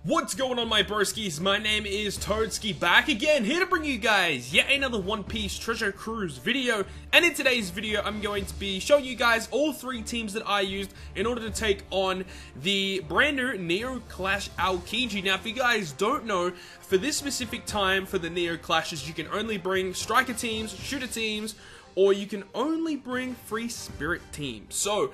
What's going on, my broskies? My name is Toadski, back again, here to bring you guys yet another One Piece Treasure Cruise video. And in today's video, I'm going to be showing you guys all three teams that I used in order to take on the brand new Neo Clash AOKIJI. Now, if you guys don't know, for this specific time for the Neo Clashes, you can only bring striker teams, shooter teams, or you can only bring free spirit teams. So,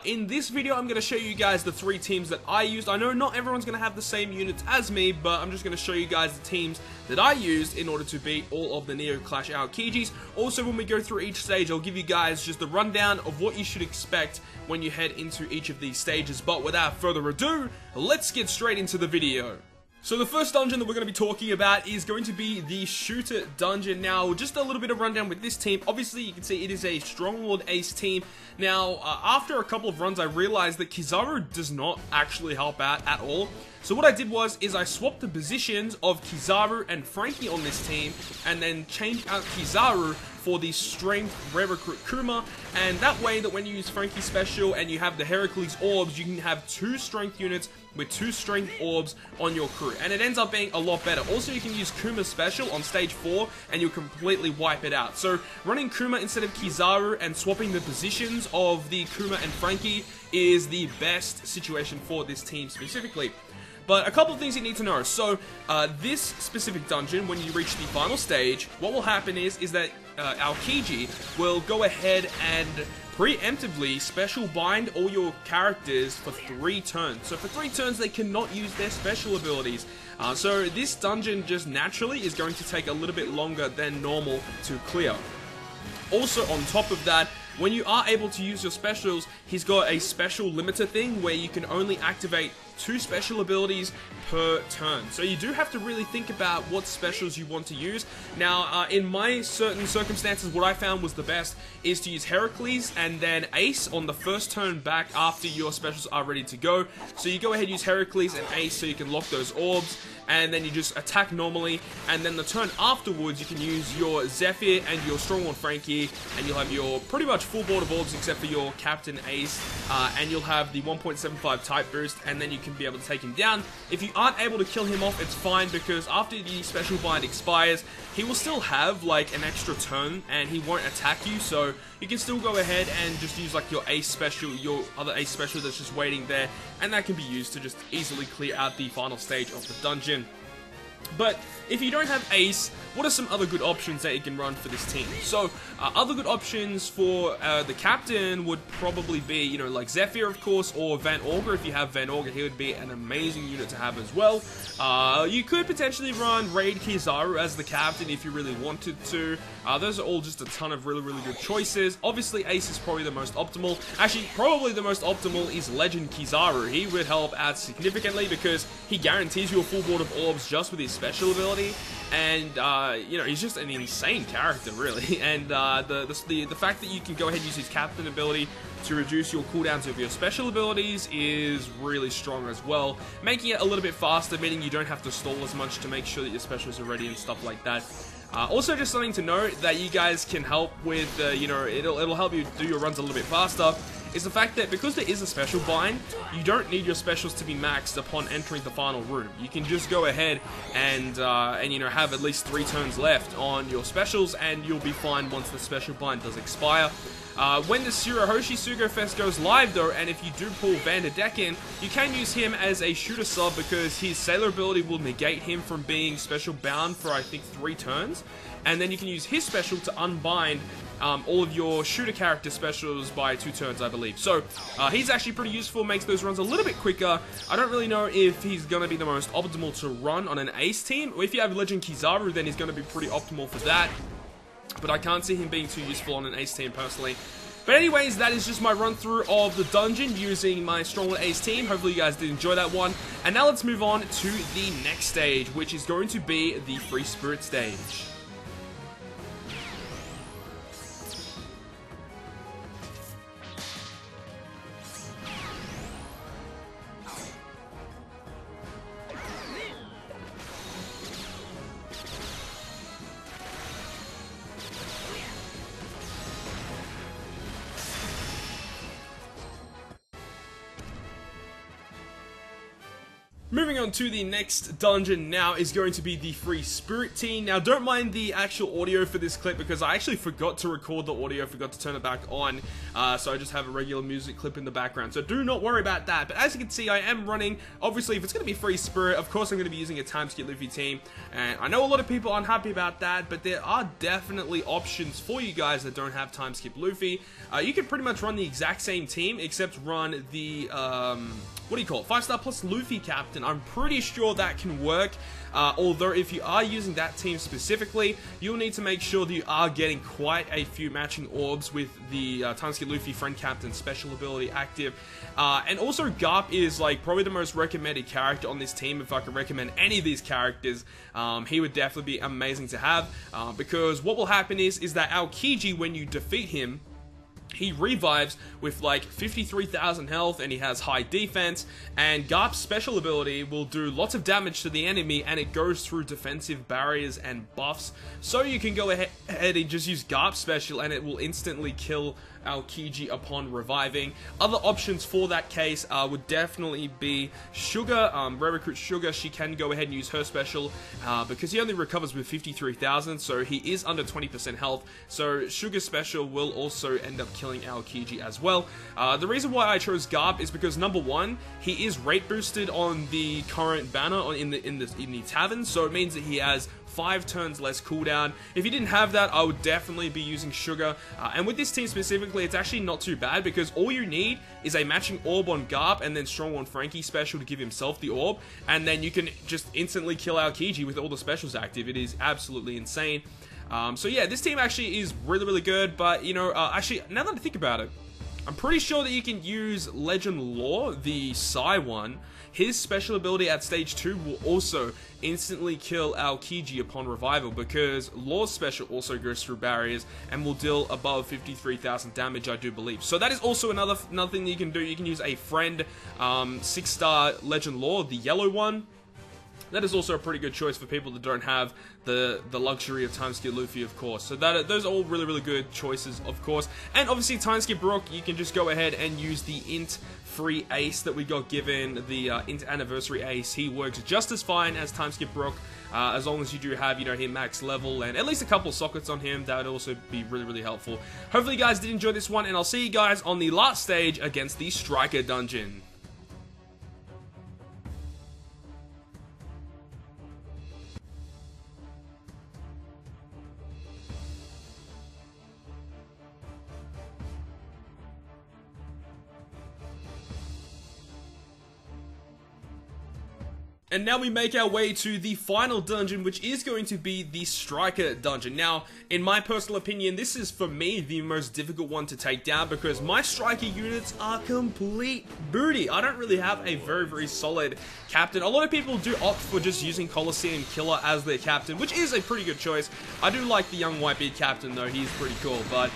in this video, I'm going to show you guys the three teams that I used. I know not everyone's going to have the same units as me, but I'm just going to show you guys the teams that I used in order to beat all of the Neo Clash AOKIJIs. Also, when we go through each stage, I'll give you guys just a rundown of what you should expect when you head into each of these stages. But without further ado, let's get straight into the video. So the first dungeon that we're going to be talking about is going to be the Shooter Dungeon. Now, just a little bit of rundown with this team. Obviously, you can see it is a Stronghold Ace team. Now, after a couple of runs, I realized that Kizaru does not actually help out at all. So what I did was, I swapped the positions of Kizaru and Frankie on this team, and then changed out Kizaru for the Strength Rare Recruit Kuma, and that way that when you use Frankie's special and you have the Heracles Orbs, you can have two Strength units with two Strength Orbs on your crew, and it ends up being a lot better. Also, you can use Kuma's special on stage 4, and you'll completely wipe it out. So, running Kuma instead of Kizaru and swapping the positions of the Kuma and Frankie is the best situation for this team specifically. But a couple of things you need to know. So, this specific dungeon, when you reach the final stage, what will happen is that AOKIJI will go ahead and preemptively special bind all your characters for 3 turns. So for 3 turns, they cannot use their special abilities. So this dungeon just naturally is going to take a little bit longer than normal to clear. Also, on top of that, when you are able to use your specials, he's got a special limiter thing where you can only activate 2 special abilities per turn. So you do have to really think about what specials you want to use. Now, in my certain circumstances, what I found was the best is to use Heracles and then Ace on the first turn back after your specials are ready to go. So you go ahead, use Heracles and Ace so you can lock those orbs, and then you just attack normally, and then the turn afterwards you can use your Zephyr and your Stronghold Frankie, and you'll have your pretty much full board of orbs except for your Captain Ace, and you'll have the 1.75 type boost, and then you can be able to take him down. If you aren't able to kill him off, it's fine, because after the special bind expires, he will still have like an extra turn and he won't attack you, so you can still go ahead and just use like your Ace special, your other Ace special that's just waiting there, and that can be used to just easily clear out the final stage of the dungeon. But if you don't have Ace, what are some other good options that you can run for this team? So, other good options for the captain would probably be, you know, like Zephyr, of course, or Van Augur. If you have Van Augur, he would be an amazing unit to have as well. You could potentially run Raid Kizaru as the captain if you really wanted to. Those are all just a ton of really, really good choices. Obviously, Ace is probably the most optimal. Actually, probably the most optimal is Legend Kizaru. He would help out significantly because he guarantees you a full board of orbs just with his special ability, and you know, he's just an insane character, really. And the fact that you can go ahead and use his captain ability to reduce your cooldowns of your special abilities is really strong as well, making it a little bit faster, meaning you don't have to stall as much to make sure that your specials are ready and stuff like that. Also, just something to note that you guys can help with, you know, it'll help you do your runs a little bit faster, is the fact that because there is a special bind, you don't need your specials to be maxed upon entering the final room. You can just go ahead and you know, have at least 3 turns left on your specials, and you'll be fine once the special bind does expire. When the Tsuruhoshi Sugo Fest goes live though, and if you do pull Vanderdecken, you can use him as a shooter sub because his Sailor ability will negate him from being special bound for, I think, 3 turns. And then you can use his special to unbind all of your shooter character specials by 2 turns, I believe. So, he's actually pretty useful, makes those runs a little bit quicker. I don't really know if he's going to be the most optimal to run on an Ace team. If you have Legend Kizaru, then he's going to be pretty optimal for that. But I can't see him being too useful on an Ace team personally. But anyways, that is just my run through of the dungeon using my Stronghold Ace team. Hopefully you guys did enjoy that one. And now let's move on to the next stage, which is going to be the Free Spirit stage. Moving on to the next dungeon now is going to be the Free Spirit team. Now, don't mind the actual audio for this clip because I actually forgot to record the audio, forgot to turn it back on, so I just have a regular music clip in the background. So do not worry about that. But as you can see, I am running, obviously, if it's going to be Free Spirit, of course I'm going to be using a time skip Luffy team. And I know a lot of people aren't happy about that, but there are definitely options for you guys that don't have time skip Luffy. You can pretty much run the exact same team, except run the, what do you call it, 5-star plus Luffy captain. I'm pretty sure that can work, although if you are using that team specifically, you'll need to make sure that you are getting quite a few matching orbs with the time skip Luffy friend captain special ability active. And also Garp is like probably the most recommended character on this team. If I could recommend any of these characters, he would definitely be amazing to have, because what will happen is that AOKIJI, when you defeat him, he revives with like 53,000 health and he has high defense, and Garp's special ability will do lots of damage to the enemy and it goes through defensive barriers and buffs. So you can go ahead and just use Garp's special and it will instantly kill AOKIJI upon reviving. Other options for that case would definitely be Sugar, Rare Recruit Sugar. She can go ahead and use her special because he only recovers with 53,000, so he is under 20% health. So Sugar's special will also end up killing AOKIJI as well. The reason why I chose Garp is because number one, he is rate boosted on the current banner in the tavern, so it means that he has 5 turns less cooldown. If you didn't have that, I would definitely be using Sugar. And with this team specifically, it's actually not too bad because all you need is a matching orb on Garp and then strong on Frankie special to give himself the orb, and then you can just instantly kill AOKIJI with all the specials active. It is absolutely insane. So yeah, this team actually is really, really good, but you know, actually, now that I think about it, I'm pretty sure that you can use Legend Law, the Psy one. His special ability at stage 2 will also instantly kill AOKIJI upon revival because Law's special also goes through barriers and will deal above 53,000 damage, I do believe. So that is also another thing that you can do. You can use a friend 6-star Legend Law, the yellow one. That is also a pretty good choice for people that don't have the luxury of time skip Luffy, of course. So those are all really, really good choices, of course. And obviously, time skip Brook, you can just go ahead and use the int free ace that we got given, the int anniversary ace. He works just as fine as time skip Brook, as long as you do have, you know, him max level and at least a couple sockets on him. That would also be really, really helpful. Hopefully, you guys did enjoy this one, and I'll see you guys on the last stage against the Striker Dungeon. And now we make our way to the final dungeon, which is going to be the Striker Dungeon. Now, in my personal opinion, this is, for me, the most difficult one to take down because my Striker units are complete booty. I don't really have a very, very solid captain. A lot of people do opt for just using Colosseum Killer as their captain, which is a pretty good choice. I do like the young Whitebeard captain, though. He's pretty cool, but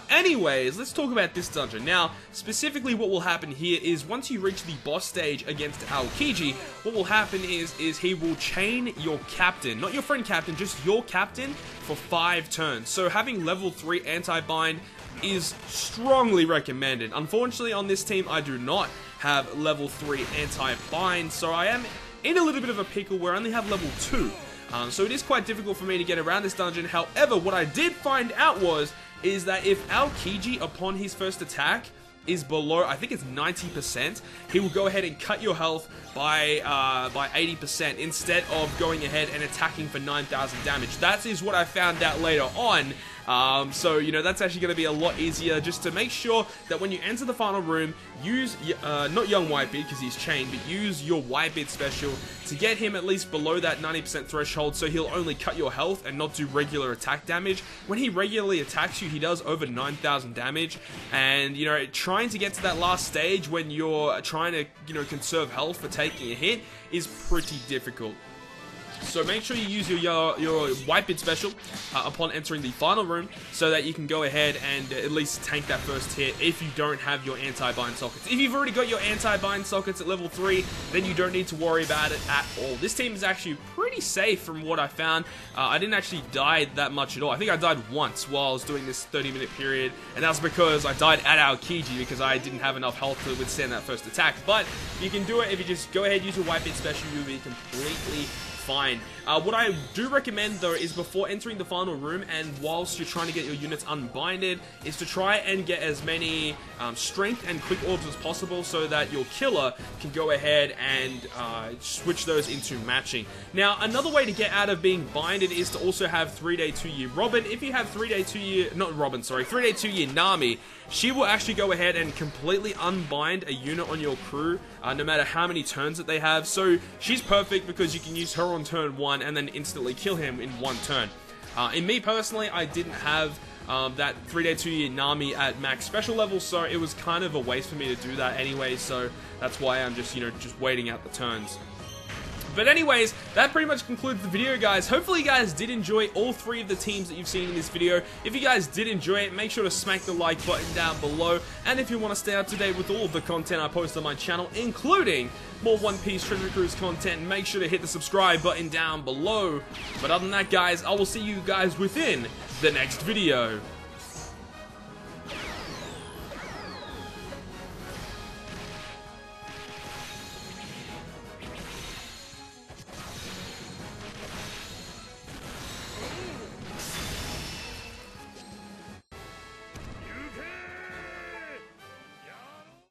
anyways, let's talk about this dungeon. Now, specifically what will happen here is once you reach the boss stage against AOKIJI, what will happen is he will chain your captain, not your friend captain, just your captain for 5 turns. So having level 3 anti-bind is strongly recommended. Unfortunately, on this team, I do not have level 3 anti-bind, so I am in a little bit of a pickle where I only have level 2. So it is quite difficult for me to get around this dungeon. However, what I did find out is that if AOKIJI, upon his first attack, is below, I think it's 90%, he will go ahead and cut your health by 80% instead of going ahead and attacking for 9,000 damage. That is what I found out later on. So, you know, that's actually going to be a lot easier, just to make sure that when you enter the final room, use, not young Whitebeard because he's chained, but use your Whitebeard special to get him at least below that 90% threshold, so he'll only cut your health and not do regular attack damage. When he regularly attacks you, he does over 9,000 damage, and, you know, trying to get to that last stage when you're trying to, you know, conserve health for taking a hit is pretty difficult. So make sure you use your Whitebeard special upon entering the final room so that you can go ahead and at least tank that first hit if you don't have your anti-bind sockets. If you've already got your anti-bind sockets at level 3, then you don't need to worry about it at all. This team is actually pretty pretty safe from what I found. I didn't actually die that much at all. I think I died once while I was doing this 30-minute period, and that was because I died at AOKIJI because I didn't have enough health to withstand that first attack. But you can do it if you just go ahead, use your white bit special, you'll be completely fine. What I do recommend though is before entering the final room and whilst you're trying to get your units unbinded is to try and get as many strength and quick orbs as possible so that your killer can go ahead and switch those into matching. Now another way to get out of being binded is to also have 3-day 2-year Robin. If you have 3-day 2-year, not Robin, sorry, 3-day 2-year Nami, she will actually go ahead and completely unbind a unit on your crew no matter how many turns that they have. So she's perfect because you can use her on turn 1 and then instantly kill him in 1 turn. In me personally, I didn't have that 3-day 2-year Nami at max special level, so it was kind of a waste for me to do that anyway, so that's why I'm just, just waiting out the turns. But anyways, that pretty much concludes the video, guys. Hopefully you guys did enjoy all 3 of the teams that you've seen in this video. If you guys did enjoy it, make sure to smack the like button down below. And if you want to stay up to date with all of the content I post on my channel, including more One Piece Treasure Cruise content, make sure to hit the subscribe button down below. But other than that, guys, I will see you guys within the next video.